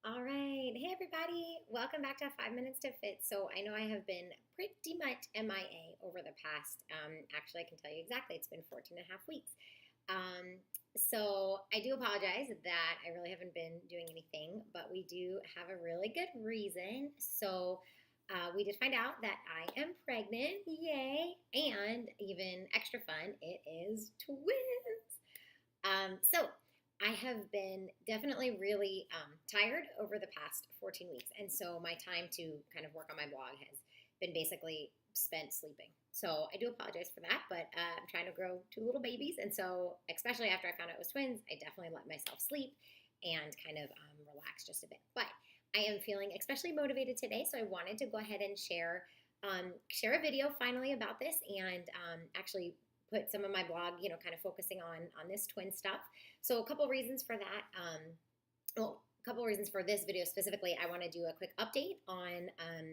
All right. Hey, everybody. Welcome back to 5 Minutes to Fit. So, I know I have been pretty much MIA over the past, actually, I can tell you exactly, it's been 14 and a half weeks. So, I do apologize that I really haven't been doing anything, but we do have a really good reason. So, we did find out that I am pregnant. Yay. And even extra fun, it is twins. So I have been definitely really tired over the past 14 weeks. And so my time to kind of work on my blog has been basically spent sleeping. So I do apologize for that, but I'm trying to grow two little babies. And so, especially after I found out it was twins, I definitely let myself sleep and kind of relax just a bit. But I am feeling especially motivated today. So I wanted to go ahead and share a video finally about this and actually put some of my blog, kind of focusing on this twin stuff. So a couple reasons for that. Well, a couple reasons for this video specifically. I want to do a quick update on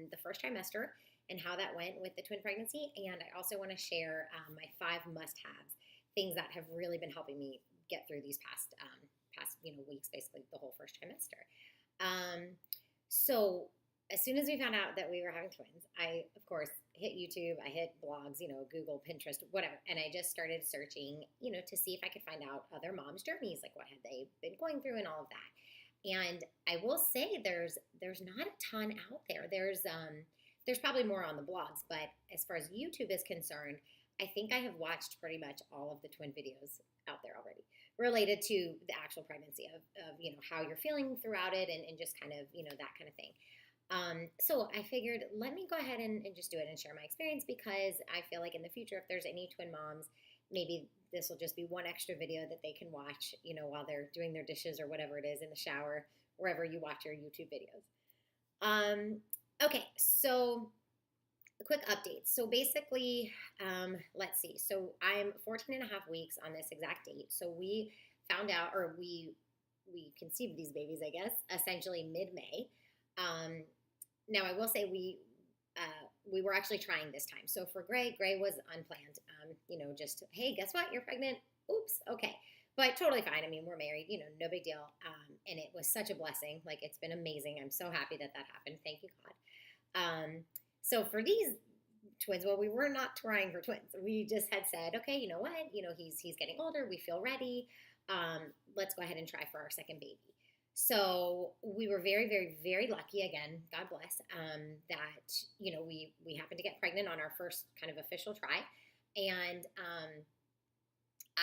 the first trimester and how that went with the twin pregnancy, and I also want to share my 5 must-haves, things that have really been helping me get through these past weeks, basically the whole first trimester. So as soon as we found out that we were having twins, I, of course, hit YouTube, I hit blogs, Google, Pinterest, whatever. And I just started searching, to see if I could find out other moms' journeys, like what had they been going through and all of that. And I will say there's not a ton out there. There's probably more on the blogs, but as far as YouTube is concerned, I think I have watched pretty much all of the twin videos out there already related to the actual pregnancy of how you're feeling throughout it and just kind of, that kind of thing. So I figured, let me go ahead and just do it and share my experience, because I feel like in the future, if there's any twin moms, maybe this will just be one extra video that they can watch, while they're doing their dishes or whatever it is, in the shower, wherever you watch your YouTube videos. Okay, so a quick update. So basically, let's see. So I'm 14 and a half weeks on this exact date. So we found out, or we conceived these babies, I guess, essentially mid-May. Now, I will say we were actually trying this time. So for Gray was unplanned. Just, hey, guess what? You're pregnant. Oops. Okay. But totally fine. I mean, we're married, no big deal. And it was such a blessing. Like, it's been amazing. I'm so happy that happened. Thank you, God. So for these twins, well, we were not trying for twins. We just had said, okay, you know what? He's getting older. We feel ready. Let's go ahead and try for our second baby. So we were very, very, very lucky, again, God bless, that, we happened to get pregnant on our first kind of official try. And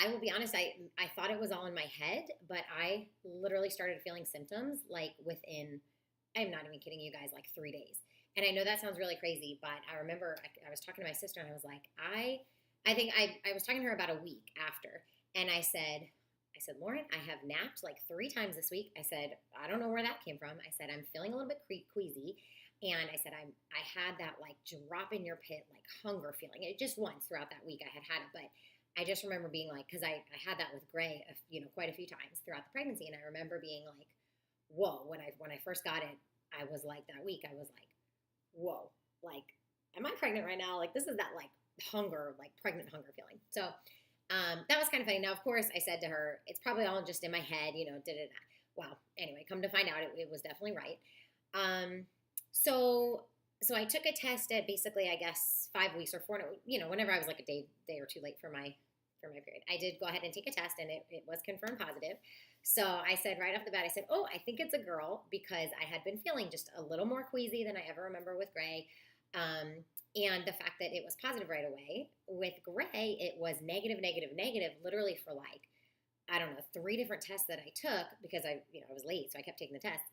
I will be honest, I thought it was all in my head, but I literally started feeling symptoms like within, I'm not even kidding you guys, like 3 days. And I know that sounds really crazy, but I remember I was talking to my sister and I was like, I think I was talking to her about a week after, and I said, Lauren, I have napped like 3 times this week. I said, I don't know where that came from. I said, I'm feeling a little bit queasy. And I said, I had that like drop in your pit, like hunger feeling. It just once throughout that week I had it. But I just remember being like, because I had that with Gray, quite a few times throughout the pregnancy. And I remember being like, whoa, when I first got it, I was like, that week, I was like, whoa, like, am I pregnant right now? Like, this is that like hunger, like pregnant hunger feeling. So that was kind of funny. Now, of course, I said to her, it's probably all just in my head, Wow. Anyway, come to find out, it was definitely right. So I took a test at basically, I guess, 5 weeks or 4, whenever I was like a day or two late for my period. I did go ahead and take a test, and it was confirmed positive. So I said right off the bat, I said, oh, I think it's a girl, because I had been feeling just a little more queasy than I ever remember with Gray. And the fact that it was positive right away. With Gray, it was negative, literally for like, I don't know, 3 different tests that I took, because I was late, so I kept taking the tests.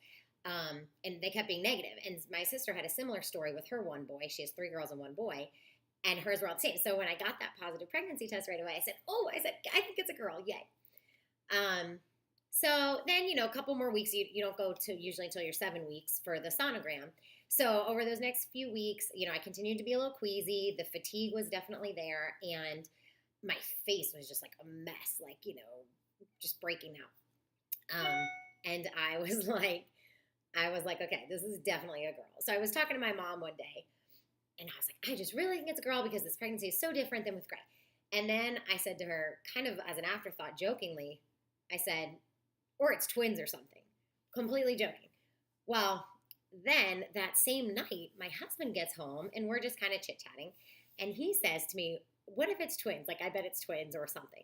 And they kept being negative. And my sister had a similar story with her one boy. She has 3 girls and 1 boy, and hers were all the same. So when I got that positive pregnancy test right away, I said, I think it's a girl, yay. So then, a couple more weeks, you don't go to usually until you're 7 weeks for the sonogram. So over those next few weeks, I continued to be a little queasy. The fatigue was definitely there, and my face was just like a mess, like, just breaking out. And I was like, okay, this is definitely a girl. So I was talking to my mom one day, and I was like, I just really think it's a girl, because this pregnancy is so different than with Gray. And then I said to her, kind of as an afterthought, jokingly, I said, or it's twins or something. Completely joking. Well, then that same night, my husband gets home and we're just kind of chit chatting. And he says to me, "What if it's twins? Like, I bet it's twins or something."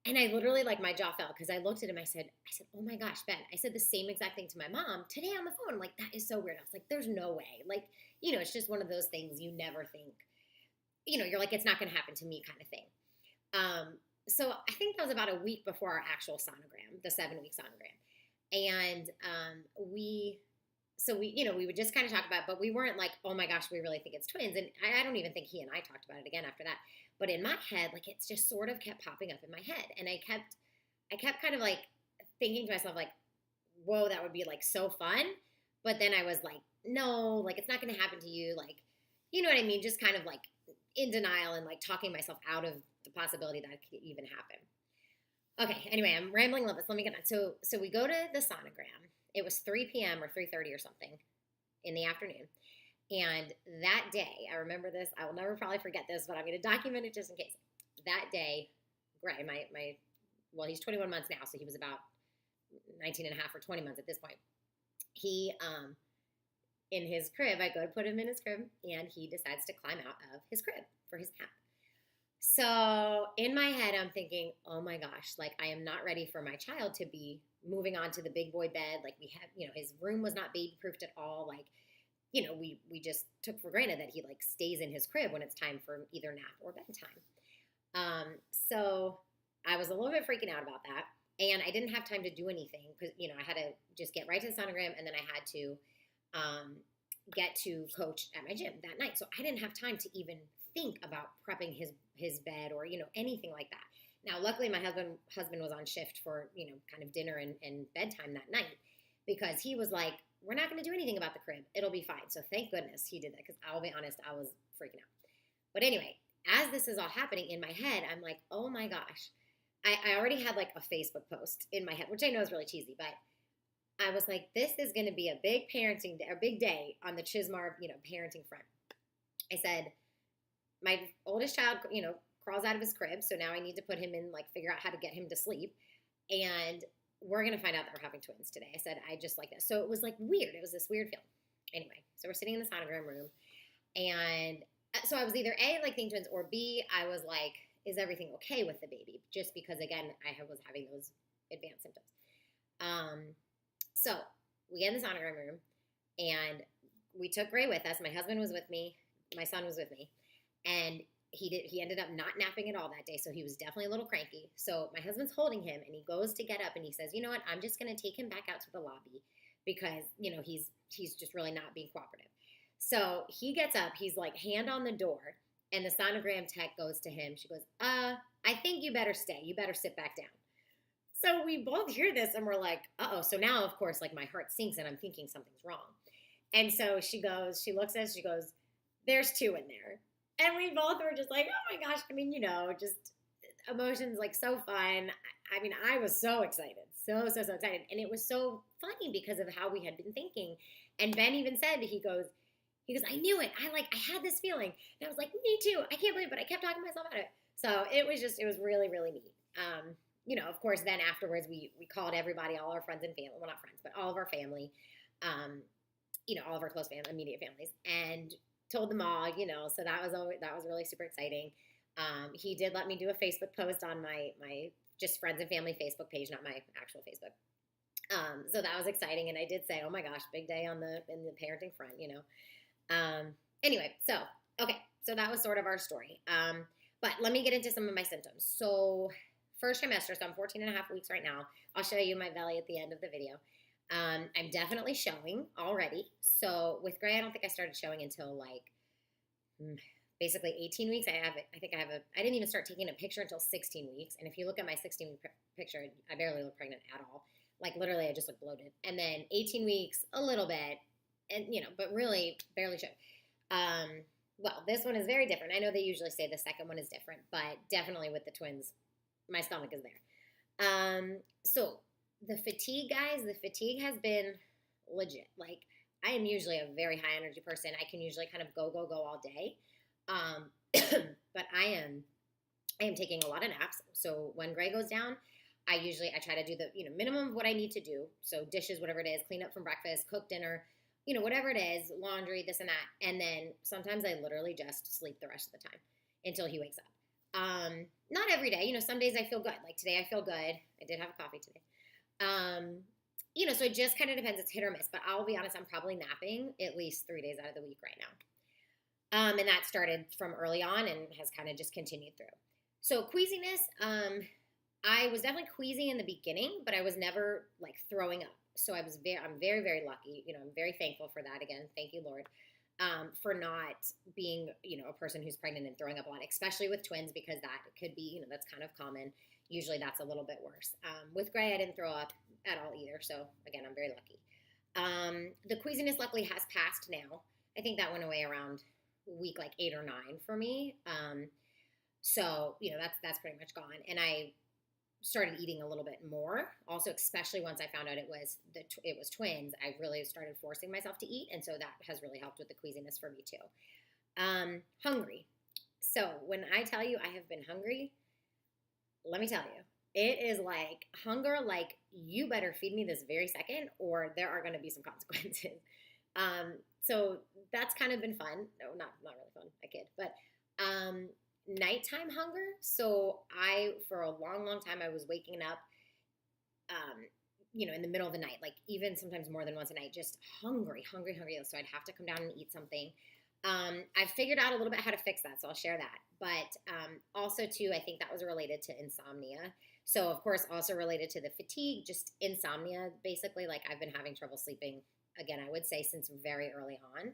And I literally, like, my jaw fell because I looked at him. I said, "Oh my gosh, Ben." I said the same exact thing to my mom today on the phone. I'm like, that is so weird. I was like, there's no way. Like, it's just one of those things you never think, you're like, it's not going to happen to me kind of thing. So I think that was about a week before our actual sonogram, the 7-week sonogram. And we would just kind of talk about it, but we weren't like, oh my gosh, we really think it's twins. And I don't even think he and I talked about it again after that. But in my head, like, it's just sort of kept popping up in my head. And I kept kind of like thinking to myself, like, whoa, that would be like so fun. But then I was like, no, like, it's not going to happen to you. Like, you know what I mean? Just kind of like in denial and like talking myself out of the possibility that it could even happen. Okay, anyway, I'm rambling a little bit. So let me get on. So we go to the sonogram. It was 3 p.m. or 3:30 or something in the afternoon. And that day, I remember this. I will never probably forget this, but I'm going to document it just in case. That day, Gray, well, he's 21 months now, so he was about 19 and a half or 20 months at this point. He, in his crib, I go to put him in his crib, and he decides to climb out of his crib for his nap. So in my head, I'm thinking, oh my gosh, like, I am not ready for my child to be moving on to the big boy bed. Like, we have, his room was not baby proofed at all. Like, we just took for granted that he like stays in his crib when it's time for either nap or bedtime. So I was a little bit freaking out about that. And I didn't have time to do anything because, I had to just get right to the sonogram, and then I had to get to coach at my gym that night. So I didn't have time to even think about prepping his bed or, anything like that. Now, luckily, my husband was on shift for, kind of dinner and bedtime that night, because he was like, we're not going to do anything about the crib. It'll be fine. So thank goodness he did that, because I'll be honest, I was freaking out. But anyway, as this is all happening in my head, I'm like, oh my gosh. I already had like a Facebook post in my head, which I know is really cheesy, but I was like, this is going to be a big parenting day, or big day on the Chismar, parenting front. I said, my oldest child, crawls out of his crib. So now I need to put him in, like, figure out how to get him to sleep. And we're going to find out that we're having twins today. I said, I just like this. So it was like weird. It was this weird feeling. Anyway, so we're sitting in the sonogram room. And so I was either A, like, thinking twins, or B, I was like, is everything okay with the baby? Just because, again, I was having those advanced symptoms. So we get in the sonogram room, and we took Gray with us. My husband was with me. My son was with me. And he ended up not napping at all that day, so he was definitely a little cranky. So my husband's holding him, and he goes to get up, and he says, you know what, I'm just going to take him back out to the lobby because, he's just really not being cooperative. So he gets up, he's like hand on the door, and the sonogram tech goes to him. She goes, I think you better stay. You better sit back down. So we both hear this, and we're like, uh-oh. So now, of course, like, my heart sinks, and I'm thinking something's wrong. And so she looks at us, she goes, there's 2 in there. And we both were just like, oh my gosh. I mean, just emotions, like, so fun. I mean, I was so excited. So excited. And it was so funny because of how we had been thinking. And Ben even said, he goes, I knew it. I had this feeling. And I was like, me too. I can't believe it. But I kept talking myself out of it. So it was really, really neat. Of course, then afterwards, we called everybody, all our friends and family, well, not friends, but all of our family, all of our close family, immediate families, and told them all, so that was really super exciting. He did let me do a Facebook post on my just friends and family Facebook page, not my actual Facebook. So that was exciting. And I did say, oh my gosh, big day in the parenting front, Anyway, so that was sort of our story. But let me get into some of my symptoms. So first trimester, so I'm 14 and a half weeks right now. I'll show you my belly at the end of the video. I'm definitely showing already. So with Gray, I don't think I started showing until like basically 18 weeks. I didn't even start taking a picture until 16 weeks. And if you look at my 16-week picture, I barely look pregnant at all. Like, literally, I just look bloated. And then 18 weeks, a little bit, and, but really barely showed. Well, this one is very different. I know they usually say the second one is different, but definitely with the twins, my stomach is there. So the fatigue, guys, has been legit. Like, I am usually a very high energy person. I can usually kind of go all day. But I am taking a lot of naps. So when Gray goes down, I try to do the, minimum of what I need to do. So dishes, whatever it is, clean up from breakfast, cook dinner, whatever it is, laundry, this and that. And then sometimes I literally just sleep the rest of the time until he wakes up. Not every day, some days I feel good. Like today I feel good. I did have a coffee today. So it just kind of depends. It's hit or miss, but I'll be honest, I'm probably napping at least 3 days out of the week right now. And that started from early on and has kind of just continued through. So queasiness, I was definitely queasy in the beginning, but I was never like throwing up. So I'm very, very lucky. I'm very thankful for that. Again, thank you, Lord, for not being, a person who's pregnant and throwing up a lot, especially with twins, because that could be, that's kind of common. Usually that's a little bit worse. With Gray, I didn't throw up at all either. So again, I'm very lucky. The queasiness luckily has passed now. I think that went away around week like 8 or 9 for me. So, that's pretty much gone. And I started eating a little bit more. Also, especially once I found out it was twins, I really started forcing myself to eat, and so that has really helped with the queasiness for me too. Hungry. So when I tell you I have been hungry, let me tell you, it is like hunger. Like you better feed me this very second, or there are going to be some consequences. So that's kind of been fun. No, not really fun. I kid, but nighttime hunger. So for a long, long time, I was waking up, in the middle of the night, like even sometimes more than once a night, just hungry. So I'd have to come down and eat something. I figured out a little bit how to fix that, so I'll share that. But also, too, I think that was related to insomnia. So, of course, also related to the fatigue, just insomnia. Basically, like I've been having trouble sleeping, again, I would say since very early on.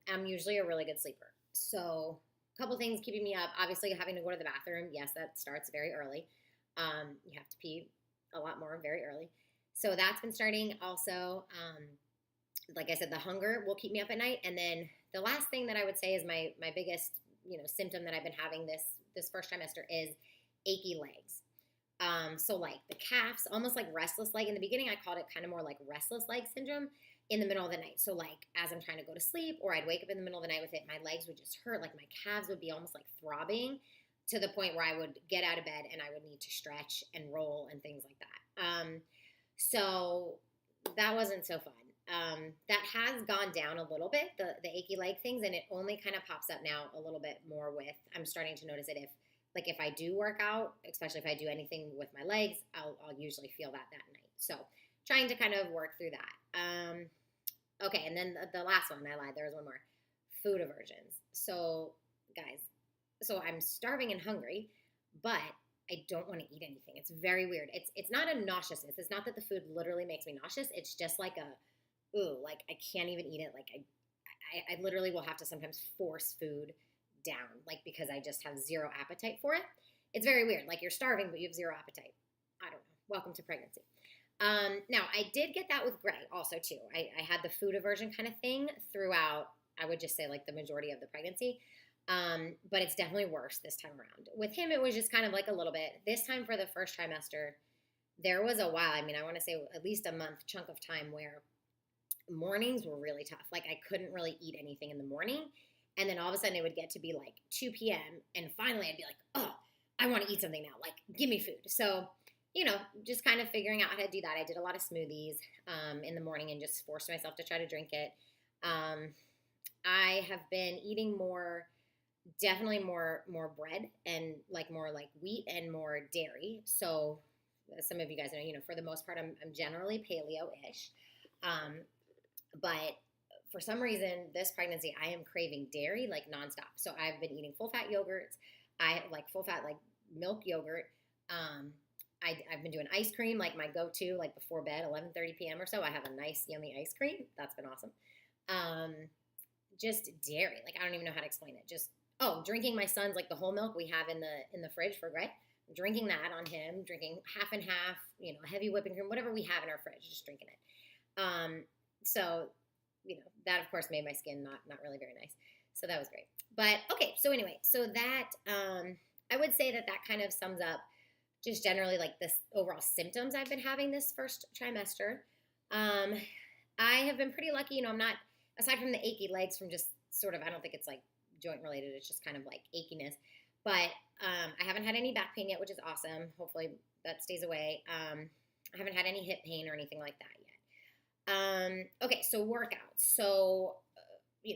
I'm usually a really good sleeper. So couple things keeping me up. Obviously, having to go to the bathroom. Yes, that starts very early. You have to pee a lot more very early. So that's been starting. Also, like I said, the hunger will keep me up at night. And then the last thing that I would say is my biggest, symptom that I've been having this first trimester is achy legs. So like the calves, almost like restless leg. In the beginning, I called it kind of more like restless leg syndrome in the middle of the night. So like as I'm trying to go to sleep, or I'd wake up in the middle of the night with it, my legs would just hurt. Like my calves would be almost like throbbing to the point where I would get out of bed and I would need to stretch and roll and things like that. So that wasn't so fun. That has gone down a little bit, the achy leg things, and it only kind of pops up now a little bit more I'm starting to notice it if I do work out, especially if I do anything with my legs, I'll usually feel that night. So trying to kind of work through that. Okay, and then the last one, I lied, there was one more. Food aversions. So, guys, I'm starving and hungry, but I don't want to eat anything. It's very weird. It's not a nauseousness. It's not that the food literally makes me nauseous. It's just like like I can't even eat it. Like I literally will have to sometimes force food down, like because I just have zero appetite for it. It's very weird. Like you're starving, but you have zero appetite. I don't know. Welcome to pregnancy. Now, I did get that with Gray also, too. I had the food aversion kind of thing throughout, I would just say, like, the majority of the pregnancy. But it's definitely worse this time around. With him, it was just kind of like a little bit. This time for the first trimester, there was a while, I want to say at least a month chunk of time where mornings were really tough. Like, I couldn't really eat anything in the morning. And then all of a sudden, it would get to be, like, 2 p.m. And finally, I'd be like, oh, I want to eat something now. Like, give me food. So just kind of figuring out how to do that. I did a lot of smoothies in the morning and just forced myself to try to drink it. I have been eating definitely more bread and like more like wheat and more dairy. So as some of you guys know, for the most part, I'm generally paleo-ish. But for some reason, this pregnancy, I am craving dairy like nonstop. So I've been eating full-fat yogurts. I like full-fat like milk yogurt. I've been doing ice cream, like my go-to, like before bed, 11:30 p.m. or so. I have a nice, yummy ice cream. That's been awesome. Just dairy. Like, I don't even know how to explain it. Just, drinking my son's, like, the whole milk we have in the fridge for Gray. Drinking that on him. Drinking half and half, heavy whipping cream, whatever we have in our fridge, just drinking it. So, that, of course, made my skin not really very nice. So that was great. But, okay, so anyway, so that, I would say that kind of sums up just generally like this overall symptoms I've been having this first trimester. I have been pretty lucky, I'm not, aside from the achy legs from just sort of, I don't think it's like joint related, it's just kind of like achiness. But I haven't had any back pain yet, which is awesome. Hopefully that stays away. I haven't had any hip pain or anything like that yet. Okay, so workouts. So,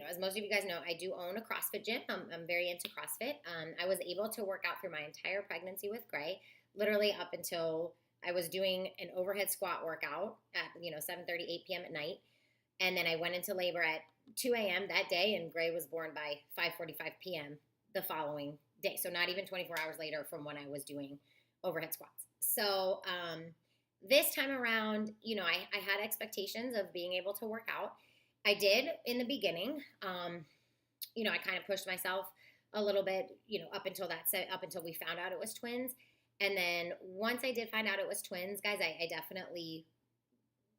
as most of you guys know, I do own a CrossFit gym. I'm very into CrossFit. I was able to work out through my entire pregnancy with Gray, literally up until I was doing an overhead squat workout at 7:30, 8 p.m. at night, and then I went into labor at 2 a.m. that day, and Gray was born by 5:45 p.m. the following day. So not even 24 hours later from when I was doing overhead squats. So this time around, I had expectations of being able to work out. I did in the beginning. I kind of pushed myself a little bit, up until we found out it was twins. And then once I did find out it was twins, guys, I definitely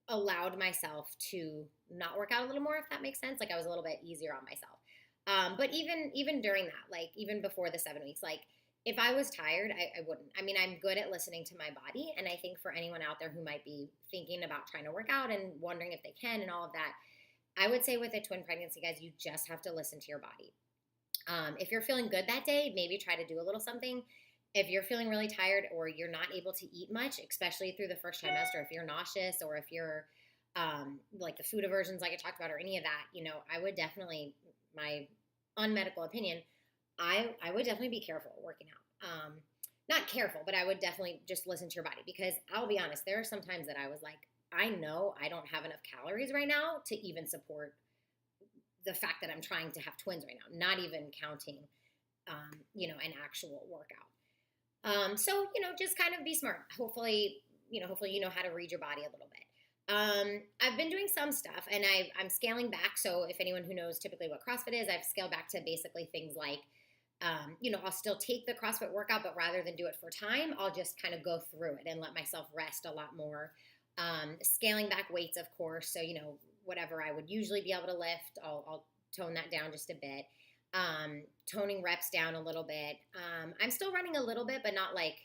allowed myself to not work out a little more, if that makes sense. Like I was a little bit easier on myself. But even during that, like even before the 7 weeks, like if I was tired, I wouldn't. I mean, I'm good at listening to my body. And I think for anyone out there who might be thinking about trying to work out and wondering if they can and all of that, I would say with a twin pregnancy, guys, you just have to listen to your body. If you're feeling good that day, maybe try to do a little something. If you're feeling really tired or you're not able to eat much, especially through the first trimester, if you're nauseous or if you're like the food aversions like I talked about or any of that, I would definitely, my unmedical opinion, I would definitely be careful working out. Not careful, but I would definitely just listen to your body, because I'll be honest, there are some times that I was like, I know I don't have enough calories right now to even support the fact that I'm trying to have twins right now, not even counting, an actual workout. So, just kind of be smart. Hopefully you know how to read your body a little bit. I've been doing some stuff and I'm scaling back. So if anyone who knows typically what CrossFit is, I've scaled back to basically things like, I'll still take the CrossFit workout, but rather than do it for time, I'll just kind of go through it and let myself rest a lot more. Scaling back weights, of course. So, whatever I would usually be able to lift, I'll tone that down just a bit. Toning reps down a little bit. I'm still running a little bit, but not like,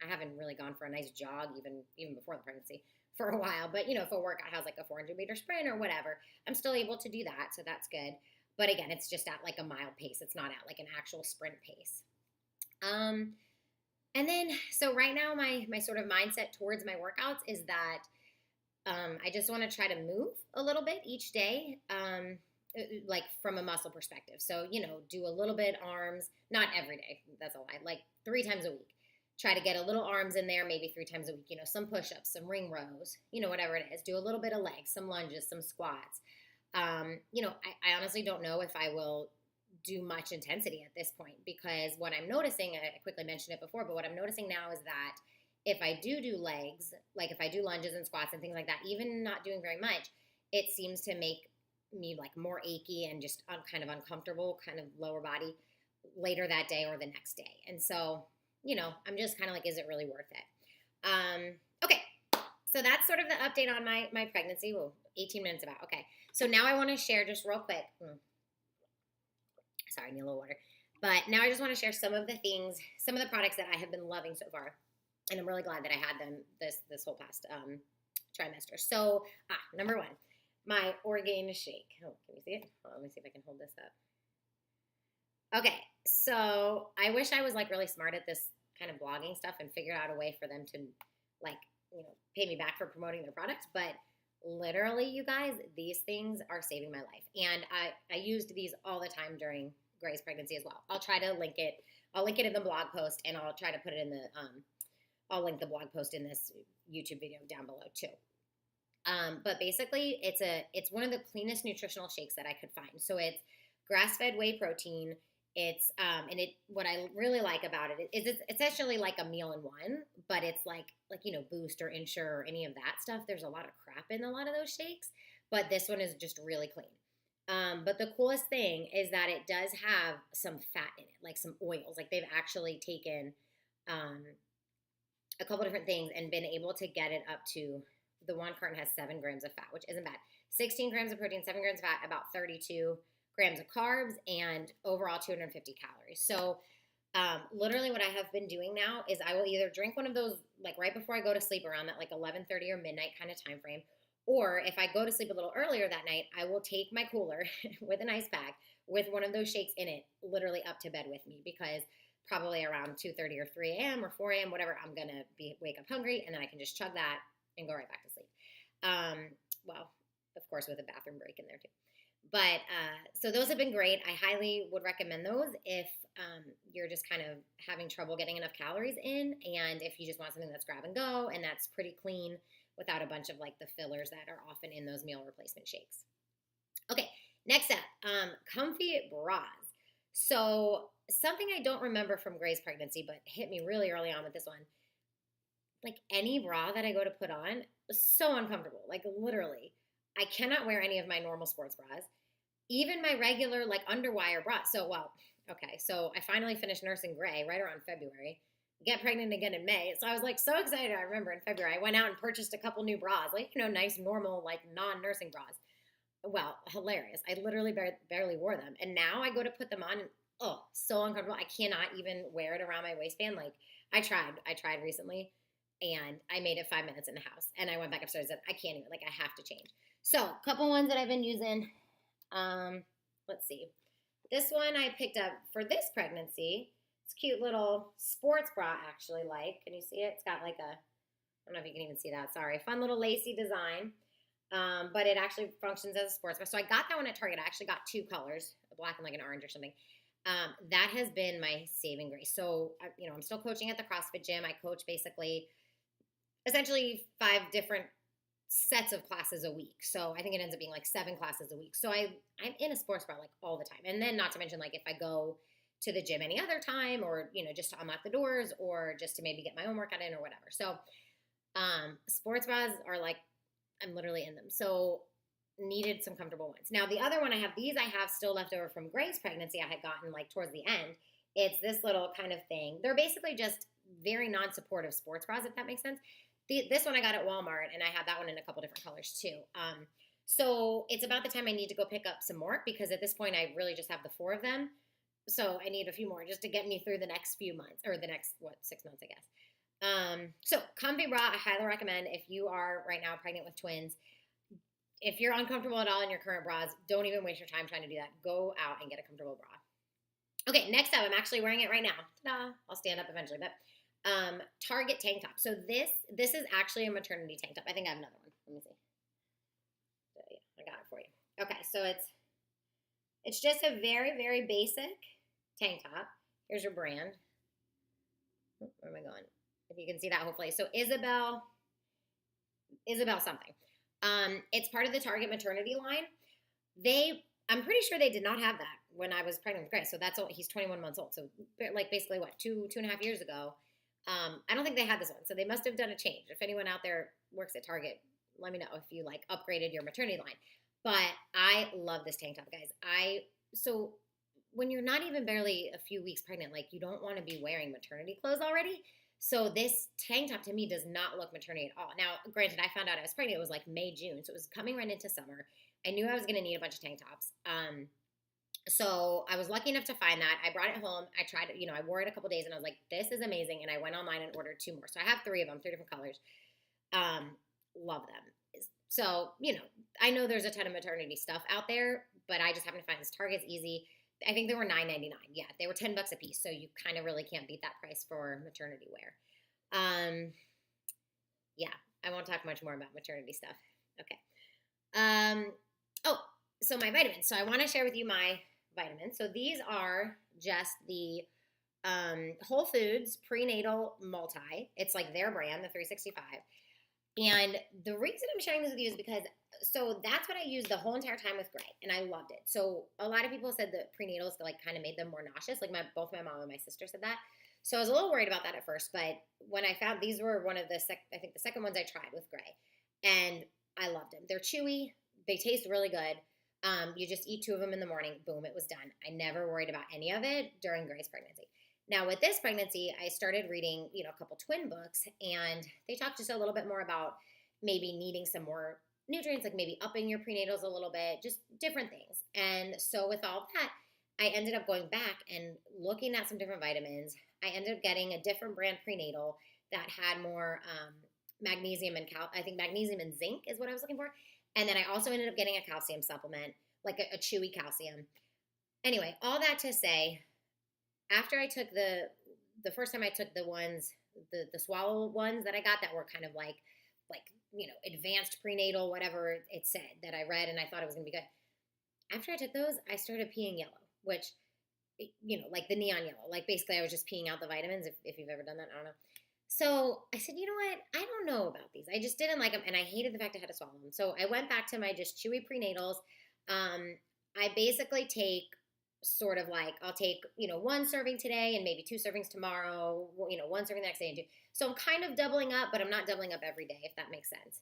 I haven't really gone for a nice jog even before the pregnancy for a while. But, if a workout has like a 400-meter sprint or whatever, I'm still able to do that. So that's good. But again, it's just at like a mild pace. It's not at like an actual sprint pace. And then, so right now my sort of mindset towards my workouts is that I just want to try to move a little bit each day, like from a muscle perspective. So, do a little bit arms, not every day. That's a lie. Like 3 times a week. Try to get a little arms in there, maybe 3 times a week, some push-ups, some ring rows, whatever it is. Do a little bit of legs, some lunges, some squats. I honestly don't know if I will do much intensity at this point, because what I'm noticing, I quickly mentioned it before, but what I'm noticing now is that if I do legs, like if I do lunges and squats and things like that, even not doing very much, it seems to make me like more achy and just kind of uncomfortable, kind of lower body later that day or the next day. And so, I'm just kind of like, is it really worth it? Okay. So that's sort of the update on my pregnancy. Whoa, 18 minutes about. Okay. So now I want to share just real quick. Sorry, I need a little water. But now I just want to share some of the products that I have been loving so far. And I'm really glad that I had them this whole past trimester. So, number 1, my Orgain shake. Oh, can you see it? Hold on, let me see if I can hold this up. Okay, so I wish I was like really smart at this kind of blogging stuff and figured out a way for them to like, pay me back for promoting their products. But literally, you guys, these things are saving my life. And I used these all the time during Gray's pregnancy as well. I'll try to link it. I'll link it in the blog post, and I'll try to put it in the I'll link the blog post in this YouTube video down below too. But basically, it's one of the cleanest nutritional shakes that I could find. So it's grass-fed whey protein. It's what I really like about it is it's essentially like a meal in one, but it's like Boost or Ensure or any of that stuff. There's a lot of crap in a lot of those shakes, but this one is just really clean. But the coolest thing is that it does have some fat in it, like some oils. Like they've actually taken a couple different things and been able to get it up to, the one carton has 7 grams of fat, which isn't bad. 16 grams of protein, 7 grams of fat, about 32 grams of carbs, and overall 250 calories. So literally what I have been doing now is I will either drink one of those like right before I go to sleep around that like 11:30 or midnight kind of time frame, or if I go to sleep a little earlier that night, I will take my cooler with an ice pack with one of those shakes in it literally up to bed with me, because probably around 2:30 or 3 a.m. or 4 a.m., whatever, I'm going to wake up hungry, and then I can just chug that and go right back to sleep. Well, of course, with a bathroom break in there too. But so those have been great. I highly would recommend those if you're just kind of having trouble getting enough calories in, and if you just want something that's grab and go and that's pretty clean without a bunch of like the fillers that are often in those meal replacement shakes. Okay, next up, comfy bras. So something I don't remember from Gray's pregnancy, but hit me really early on with this one. Like any bra that I go to put on, so uncomfortable. Like literally, I cannot wear any of my normal sports bras, even my regular like underwire bra. So I finally finished nursing Gray right around February. Get pregnant again in May. So I was like so excited. I remember in February, I went out and purchased a couple new bras, like, nice, normal, like non-nursing bras. Well, hilarious. I literally barely wore them. And now I go to put them on and, oh, so uncomfortable. I cannot even wear it around my waistband. Like I tried recently and I made it 5 minutes in the house. And I went back upstairs and I can't even, like, I have to change. So a couple ones that I've been using. Let's see. This one I picked up for this pregnancy. It's a cute little sports bra, actually. Like, can you see it? It's got like I don't know if you can even see that. Sorry. Fun little lacy design. But it actually functions as a sports bra. So I got that one at Target. I actually got two colors, a black and like an orange or something. That has been my saving grace. So, I'm still coaching at the CrossFit gym. I coach basically essentially 5 different sets of classes a week. So I think it ends up being like 7 classes a week. So I'm in a sports bra like all the time. And then not to mention like if I go to the gym any other time or, just to unlock the doors or just to maybe get my own workout in or whatever. So sports bras are like, I'm literally in them. So needed some comfortable ones. Now the other one I have still left over from Gray's pregnancy. I had gotten like towards the end. It's this little kind of thing. They're basically just very non-supportive sports bras, if that makes sense. This one I got at Walmart, and I have that one in a couple different colors too. So it's about the time I need to go pick up some more because at this point I really just have the 4 of them. So I need a few more just to get me through the next few months or the next 6 months, I guess. So comfy bra, I highly recommend if you are right now pregnant with twins. If you're uncomfortable at all in your current bras, don't even waste your time trying to do that. Go out and get a comfortable bra. Okay, next up, I'm actually wearing it right now. Ta-da! I'll stand up eventually, but Target tank top. So this is actually a maternity tank top. I think I have another one. Let me see. So, yeah, I got it for you. Okay, so it's just a very, very basic tank top. Here's your brand. Where am I going? If you can see that, hopefully. So Isabel something. It's part of the Target maternity line. I'm pretty sure they did not have that when I was pregnant with Gray. So he's 21 months old. So like basically what, 2.5 years ago. I don't think they had this one. So they must have done a change. If anyone out there works at Target, let me know if you like upgraded your maternity line. But I love this tank top, guys. So when you're not even barely a few weeks pregnant, like you don't want to be wearing maternity clothes already. So this tank top to me does not look maternity at all. Now, granted, I found out I was pregnant. It was like May, June. So it was coming right into summer. I knew I was going to need a bunch of tank tops. So I was lucky enough to find that. I brought it home. I tried it, I wore it a couple days and I was like, this is amazing. And I went online and ordered 2 more. So I have 3 of them, 3 different colors. Love them. So, I know there's a ton of maternity stuff out there, but I just happened to find this. Target's easy. I think they were $9.99. Yeah, they were $10 a piece. So you kind of really can't beat that price for maternity wear. Yeah, I won't talk much more about maternity stuff. Okay. So my vitamins. So I want to share with you my vitamins. So these are just the Whole Foods prenatal multi. It's like their brand, the 365. And the reason I'm sharing this with you is because, so that's what I used the whole entire time with Gray, and I loved it. So a lot of people said that prenatals like kind of made them more nauseous. Like both my mom and my sister said that. So I was a little worried about that at first, but when I found these were one of the second ones I tried with Gray, and I loved them. They're chewy. They taste really good. You just eat 2 of them in the morning. Boom, it was done. I never worried about any of it during Gray's pregnancy. Now, with this pregnancy, I started reading, a couple twin books, and they talked just a little bit more about maybe needing some more nutrients, like maybe upping your prenatals a little bit, just different things. And so with all that, I ended up going back and looking at some different vitamins. I ended up getting a different brand prenatal that had more magnesium and I think magnesium and zinc is what I was looking for. And then I also ended up getting a calcium supplement, like a chewy calcium. Anyway, all that to say, after I took the first time I took the ones, the swallow ones that I got that were kind of like advanced prenatal, whatever it said that I read, and I thought it was gonna be good. After I took those, I started peeing yellow, which like the neon yellow. Like basically, I was just peeing out the vitamins. If you've ever done that, I don't know. So I said, you know what? I don't know about these. I just didn't like them, and I hated the fact I had to swallow them. So I went back to my just chewy prenatals. I basically take sort of like I'll take one serving today and maybe two servings tomorrow. One serving the next day and two. So I'm kind of doubling up, but I'm not doubling up every day, if that makes sense.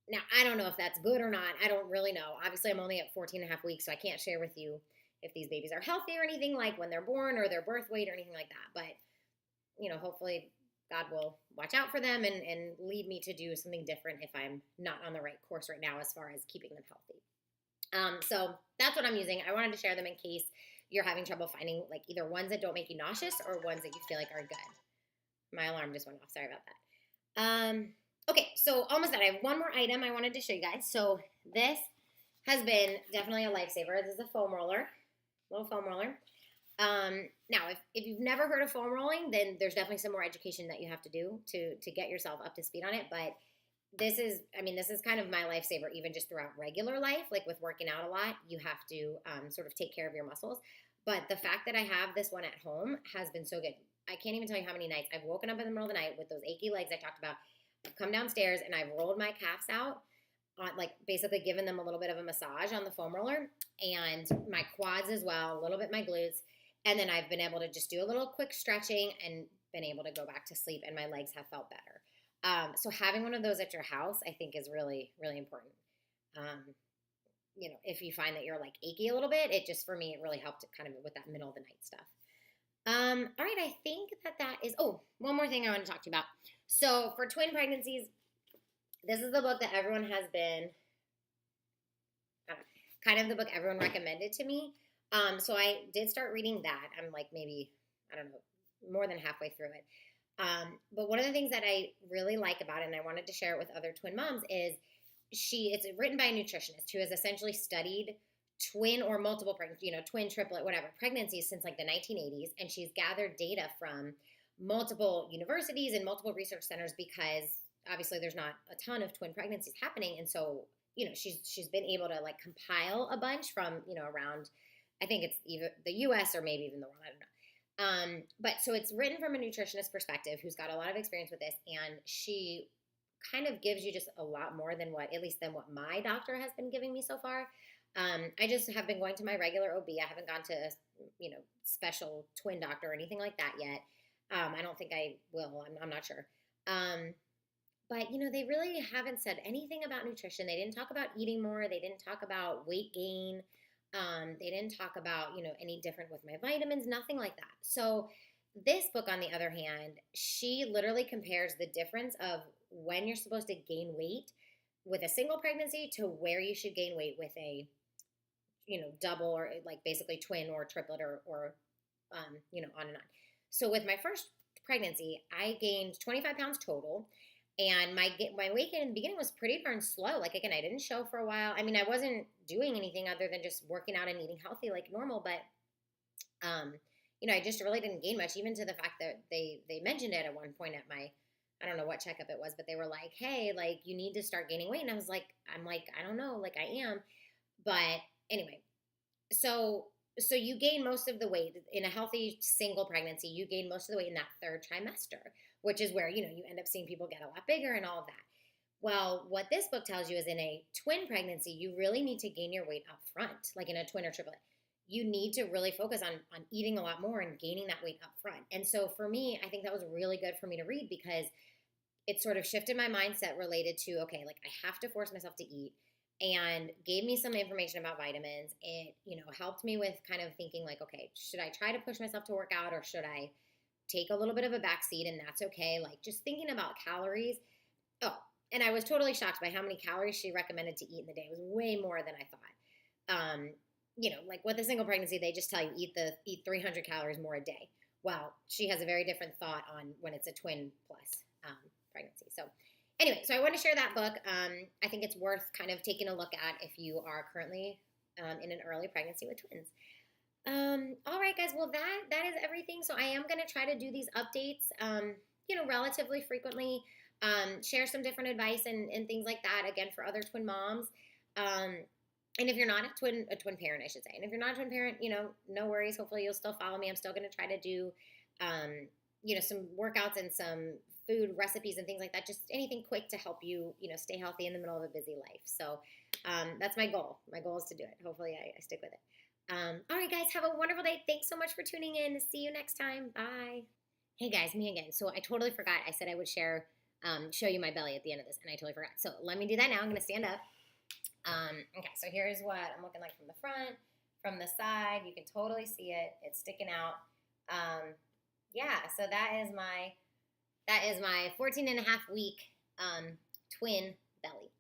Now, I don't know if that's good or not. I don't really know. Obviously, I'm only at 14 and a half weeks, so I can't share with you if these babies are healthy or anything like when they're born or their birth weight or anything like that. But, hopefully God will watch out for them and lead me to do something different if I'm not on the right course right now as far as keeping them healthy. So that's what I'm using. I wanted to share them in case you're having trouble finding like either ones that don't make you nauseous or ones that you feel like are good. My alarm just went off. Sorry about that. Okay, so almost done. I have one more item I wanted to show you guys. So this has been definitely a lifesaver. This is a foam roller, little foam roller. Now, if you've never heard of foam rolling, then there's definitely some more education that you have to do to get yourself up to speed on it. But this is kind of my lifesaver, even just throughout regular life. Like with working out a lot, you have to sort of take care of your muscles. But the fact that I have this one at home has been so good. I can't even tell you how many nights I've woken up in the middle of the night with those achy legs I talked about. I've come downstairs and I've rolled my calves out, like basically given them a little bit of a massage on the foam roller, and my quads as well, a little bit my glutes, and then I've been able to just do a little quick stretching and been able to go back to sleep, and my legs have felt better. So having one of those at your house, I think, is really, really important. If you find that you're like achy a little bit, it just, for me, it really helped kind of with that middle of the night stuff. All right, I think that is, one more thing I want to talk to you about. So for twin pregnancies, this is the book that everyone has been, kind of the book everyone recommended to me. So I did start reading that. I'm like maybe, I don't know, more than halfway through it. But one of the things that I really like about it, and I wanted to share it with other twin moms, is it's written by a nutritionist who has essentially studied twin or multiple pregnancies, twin, triplet, whatever, pregnancies since like the 1980s. And she's gathered data from multiple universities and multiple research centers because obviously there's not a ton of twin pregnancies happening. And so, she's been able to like compile a bunch from, around, I think it's either the US or maybe even the world, I don't know. But so it's written from a nutritionist perspective who's got a lot of experience with this. And she kind of gives you just a lot more than what my doctor has been giving me so far. I just have been going to my regular OB. I haven't gone to a, special twin doctor or anything like that yet. I don't think I will. I'm not sure. But, they really haven't said anything about nutrition. They didn't talk about eating more. They didn't talk about weight gain. They didn't talk about, any different with my vitamins, nothing like that. So this book, on the other hand, she literally compares the difference of when you're supposed to gain weight with a single pregnancy to where you should gain weight with a, double or like basically twin or triplet or on and on. So with my first pregnancy, I gained 25 pounds total. And my weight gain in the beginning was pretty darn slow. Like, again, I didn't show for a while. I mean, I wasn't doing anything other than just working out and eating healthy like normal. But, I just really didn't gain much, even to the fact that they mentioned it at one point at my, I don't know what checkup it was, but they were like, hey, like, you need to start gaining weight. And I was like, I don't know, like I am. But anyway, so you gain most of the weight in a healthy single pregnancy. You gain most of the weight in that third trimester, which is where, you end up seeing people get a lot bigger and all of that. Well, what this book tells you is in a twin pregnancy, you really need to gain your weight up front, like in a twin or triplet. You need to really focus on eating a lot more and gaining that weight up front. And so for me, I think that was really good for me to read because it sort of shifted my mindset related to, okay, like I have to force myself to eat, and gave me some information about vitamins. It, helped me with kind of thinking like, okay, should I try to push myself to work out or should I take a little bit of a backseat and that's okay? Like just thinking about calories. Oh, and I was totally shocked by how many calories she recommended to eat in the day. It was way more than I thought. Like with a single pregnancy, they just tell you eat 300 calories more a day. Well, she has a very different thought on when it's a twin plus pregnancy. So anyway, so I want to share that book. I think it's worth kind of taking a look at if you are currently in an early pregnancy with twins. All right, guys. Well, that is everything. So I am gonna try to do these updates, relatively frequently. Share some different advice and things like that. Again, for other twin moms. Um, and if you're not a twin parent, I should say. And if you're not a twin parent, no worries. Hopefully, you'll still follow me. I'm still gonna try to do, some workouts and some food recipes and things like that. Just anything quick to help you, stay healthy in the middle of a busy life. So that's my goal. My goal is to do it. Hopefully, I stick with it. All right, guys, have a wonderful day. Thanks so much for tuning in. See you next time. Bye. Hey, guys, me again. So I totally forgot. I said I would show you my belly at the end of this, and I totally forgot. So let me do that now. I'm going to stand up. Okay, so here's what I'm looking like from the front, from the side. You can totally see it. It's sticking out. Yeah, so that is my 14 and a half week twin belly.